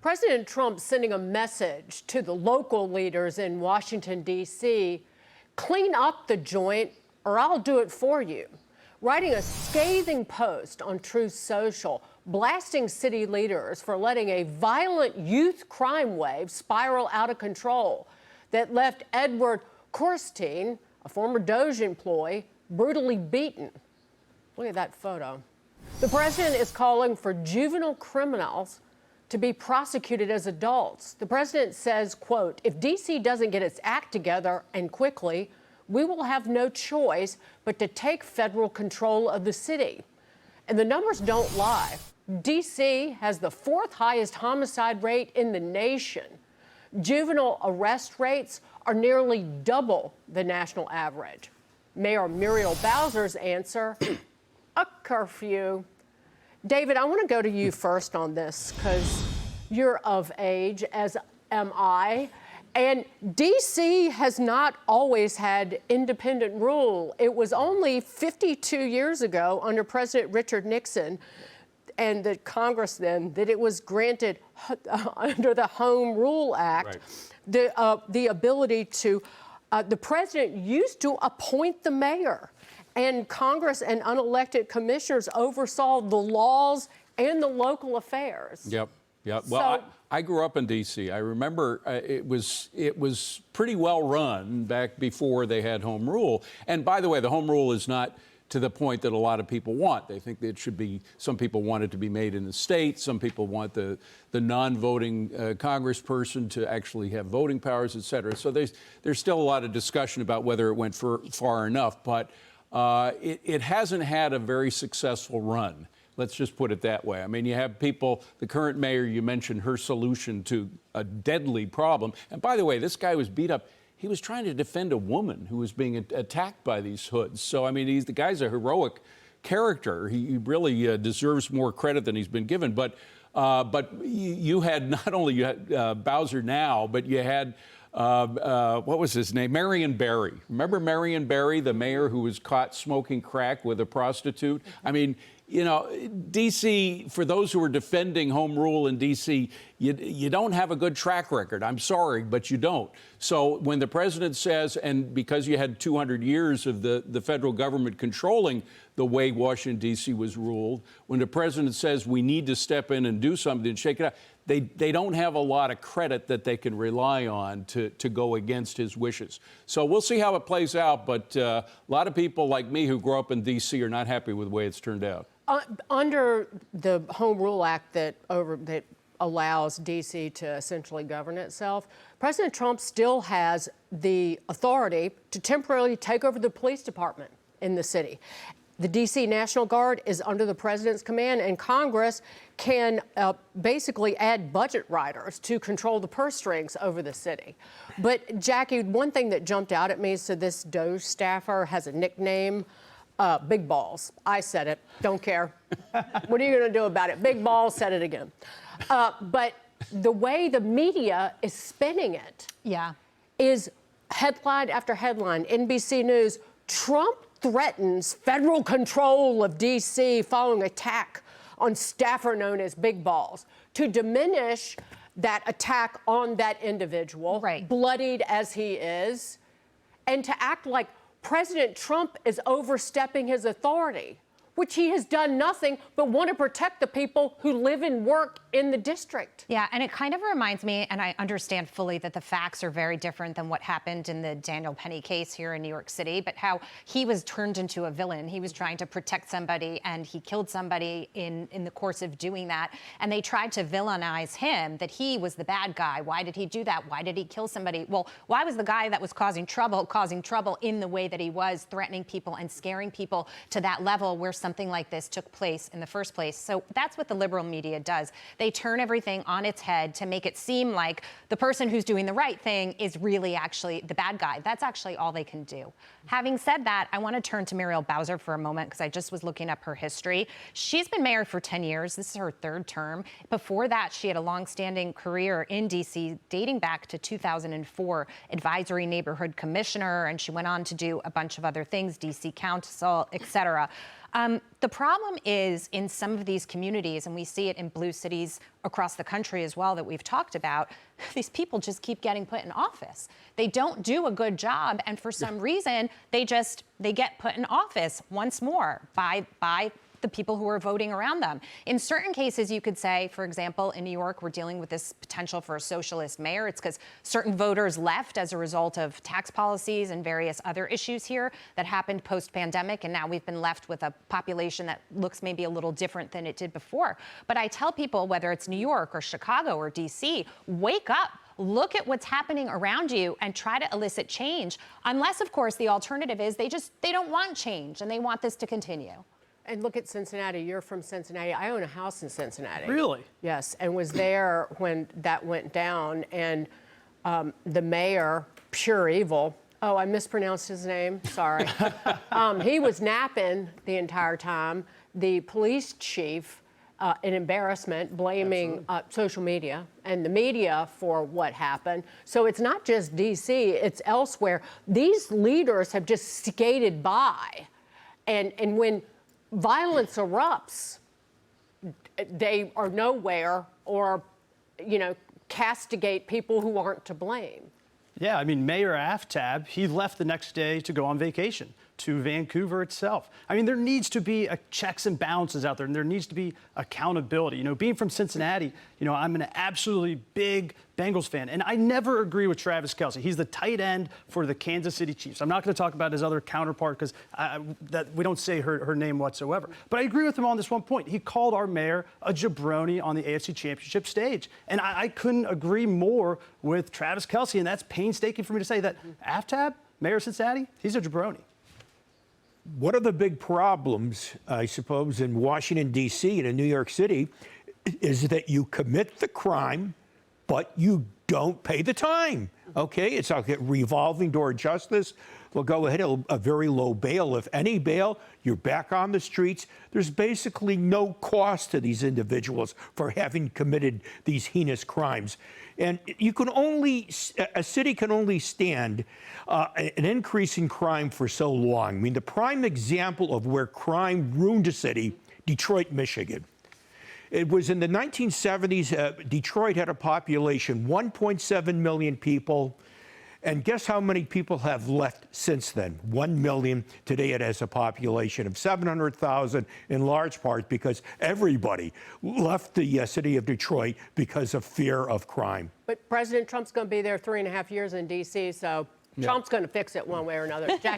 President Trump sending a message to the local leaders in Washington, D.C., clean up the joint or I'll do it for you. Writing a scathing post on Truth Social, blasting city leaders for letting a violent youth crime wave spiral out of control that left Edward Korstein, a former DOGE employee, brutally beaten. Look at that photo. The president is calling for juvenile criminals to be prosecuted as adults. The president says, quote, if D.C. doesn't get its act together and quickly, we will have no choice but to take federal control of the city. And the numbers don't lie. D.C. has the fourth highest homicide rate in the nation. Juvenile arrest rates are nearly double the national average. Mayor Muriel Bowser's answer, a curfew. David, I want to go to you first on this because you're of age, as am I. And D.C. has not always had independent rule. It was only 52 years ago under President Richard Nixon and the Congress then that it was granted under the Home Rule Act the ability to, the president used to appoint the mayor. And Congress and unelected commissioners oversaw the laws and the local affairs. Yep. Well, I grew up in D.C. I remember it was pretty well run back before they had home rule. And by the way, the home rule is not to the point that a lot of people want. They think that it should be, some people want it to be made in the state. Some people want the non-voting congressperson to actually have voting powers, et cetera. So there's still a lot of discussion about whether it went far enough. But it hasn't had a very successful run. Let's just put it that way. I mean, you have people, the current mayor, you mentioned her solution to a deadly problem. And by the way, this guy was beat up. He was trying to defend a woman who was being attacked by these hoods. So, I mean, the guy's a heroic character. He really deserves more credit than he's been given. But you had not only Bowser now, but you had what was his name? Marion Barry. Remember Marion Barry, the mayor who was caught smoking crack with a prostitute? I mean, you know, D.C., for those who are defending home rule in D.C., you don't have a good track record. I'm sorry, but you don't. So when the president says, and because you had 200 years of the federal government controlling the way Washington, D.C. was ruled, when the president says we need to step in and do something and shake it up, they don't have a lot of credit that they can rely on to go against his wishes. So we'll see how it plays out, but a lot of people like me who grew up in D.C. are not happy with the way it's turned out. Under the Home Rule Act that allows D.C. to essentially govern itself, President Trump still has the authority to temporarily take over the police department in the city. The D.C. National Guard is under the president's command, and Congress can basically add budget riders to control the purse strings over the city. But, Jackie, one thing that jumped out at me is that this DOGE staffer has a nickname, Big Balls. I said it. Don't care. What are you going to do about it? Big Balls, said it again. But the way the media is spinning it is headline after headline. NBC News, Trump threatens federal control of D.C. following attack on staffer known as Big Balls to diminish that attack on that individual, bloodied as he is, and to act like President Trump is overstepping his authority, which he has done nothing but want to protect the people who live and work in the district. Yeah, and it kind of reminds me, and I understand fully that the facts are very different than what happened in the Daniel Penny case here in New York City, but how he was turned into a villain. He was trying to protect somebody, and he killed somebody in the course of doing that. And they tried to villainize him, that he was the bad guy. Why did he do that? Why did he kill somebody? Well, why was the guy that was causing trouble in the way that he was, threatening people and scaring people to that level where something like this took place in the first place? So that's what the liberal media does. They turn everything on its head to make it seem like the person who's doing the right thing is really actually the bad guy. That's actually all they can do. Having said that, I want to turn to Muriel Bowser for a moment because I just was looking up her history. She's been mayor for 10 years. This is her third term. Before that, she had a longstanding career in D.C. dating back to 2004, advisory neighborhood commissioner, and she went on to do a bunch of other things, D.C. Council, et cetera. The problem is in some of these communities, and we see it in blue cities across the country as well that we've talked about, these people just keep getting put in office. They don't do a good job, and for some reason, they get put in office once more by the people who are voting around them. In certain cases, you could say, for example, in New York, we're dealing with this potential for a socialist mayor. It's because certain voters left as a result of tax policies and various other issues here that happened post-pandemic, and now we've been left with a population that looks maybe a little different than it did before. But I tell people, whether it's New York or Chicago or DC, wake up. Look at what's happening around you and try to elicit change. Unless, of course, the alternative is they don't want change and they want this to continue. And look at Cincinnati. You're from Cincinnati. I own a house in Cincinnati. Really? Yes, and was there when that went down. And the mayor, pure evil. Oh, I mispronounced his name. Sorry. He was napping the entire time. The police chief, an embarrassment, blaming social media and the media for what happened. So it's not just D.C., it's elsewhere. These leaders have just skated by. And when violence erupts, they are nowhere or, castigate people who aren't to blame. Yeah, I mean, Mayor Aftab, he left the next day to go on vacation to Vancouver itself. I mean, there needs to be checks and balances out there, and there needs to be accountability. Being from Cincinnati, I'm an absolutely big Bengals fan, and I never agree with Travis Kelce. He's the tight end for the Kansas City Chiefs. I'm not going to talk about his other counterpart because we don't say her name whatsoever. But I agree with him on this one point. He called our mayor a jabroni on the AFC Championship stage, and I couldn't agree more with Travis Kelce, and that's painstaking for me to say that Aftab, mayor of Cincinnati, he's a jabroni. One of the big problems, I suppose, in Washington, D.C. and in New York City is that you commit the crime, but you don't pay the time. Okay? It's like a revolving door justice. They'll go ahead, a very low bail. If any bail, you're back on the streets. There's basically no cost to these individuals for having committed these heinous crimes. And a city can only stand an increase in crime for so long. I mean, the prime example of where crime ruined a city, Detroit, Michigan. It was in the 1970s, Detroit had a population, 1.7 million people. And guess how many people have left since then? 1 million. Today it has a population of 700,000, in large part because everybody left the city of Detroit because of fear of crime. But President Trump's going to be there 3.5 years in D.C., so Trump's going to fix it one way or another. Jack